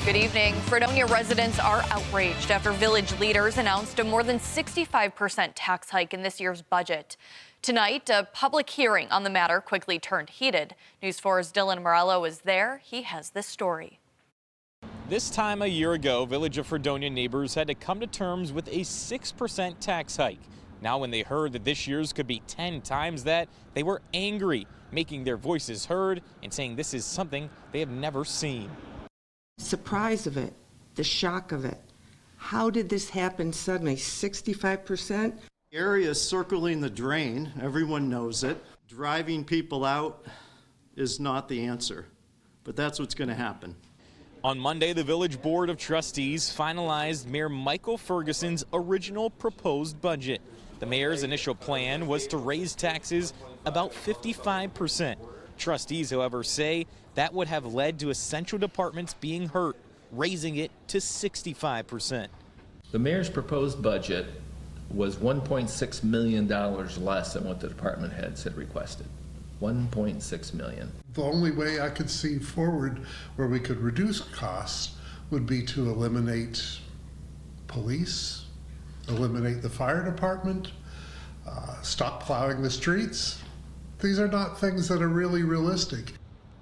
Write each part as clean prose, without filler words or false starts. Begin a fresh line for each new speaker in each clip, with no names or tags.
Good evening. Fredonia residents are outraged after village leaders announced a more than 65% tax hike in this year's budget. Tonight, a public hearing on the matter quickly turned heated. News 4's Dylan Morello is there. He has this story.
This time a year ago, Village of Fredonia neighbors had to come to terms with a 6% tax hike. Now, when they heard that this year's could be 10 times that, they were angry, making their voices heard and saying this is something they have never seen.
Surprise of it, the shock of it. How did this happen suddenly? 65%?
The area is circling the drain. Everyone knows it. Driving people out is not the answer, but that's what's going to happen.
On Monday, the Village Board of Trustees finalized Mayor Michael Ferguson's original proposed budget. The mayor's initial plan was to raise taxes about 55%. Trustees, however, say that would have led to essential departments being hurt, raising it to 65%.
The mayor's proposed budget was $1.6 million less than what the department heads had requested. $1.6 million.
The only way I could see forward where we could reduce costs would be to eliminate police, eliminate the fire department, stop plowing the streets. These are not things that are really realistic.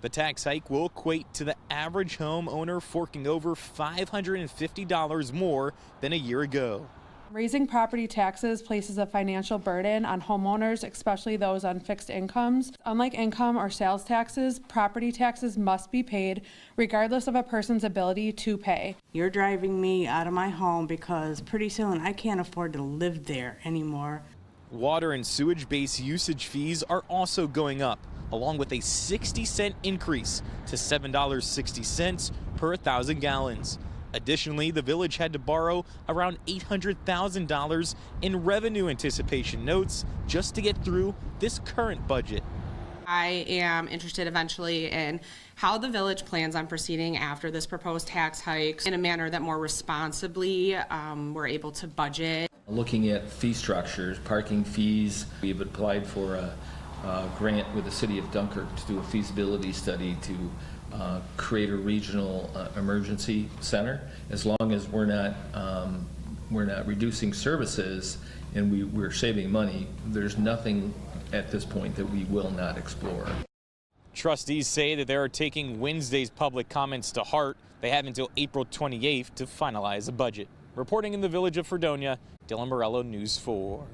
The tax hike will equate to the average homeowner forking over $550 more than a year ago.
Raising property taxes places a financial burden on homeowners, especially those on fixed incomes. Unlike income or sales taxes, property taxes must be paid regardless of a person's ability to pay.
You're driving me out of my home because pretty soon I can't afford to live there anymore.
Water and sewage-based usage fees are also going up, along with a 60-cent increase to $7.60 per 1,000 gallons. Additionally, the village had to borrow around $800,000 in revenue anticipation notes just to get through this current budget.
I am interested eventually in how the village plans on proceeding after this proposed tax hike in a manner that more responsibly we're able to budget.
Looking at fee structures, parking fees, we've applied for a grant with the city of Dunkirk to do a feasibility study to create a regional emergency center. As long as we're not reducing services and we're saving money, there's nothing at this point that we will not explore.
Trustees say that they are taking Wednesday's public comments to heart. They have until April 28th to finalize a budget. Reporting in the Village of Fredonia, Dylan Morello, News 4.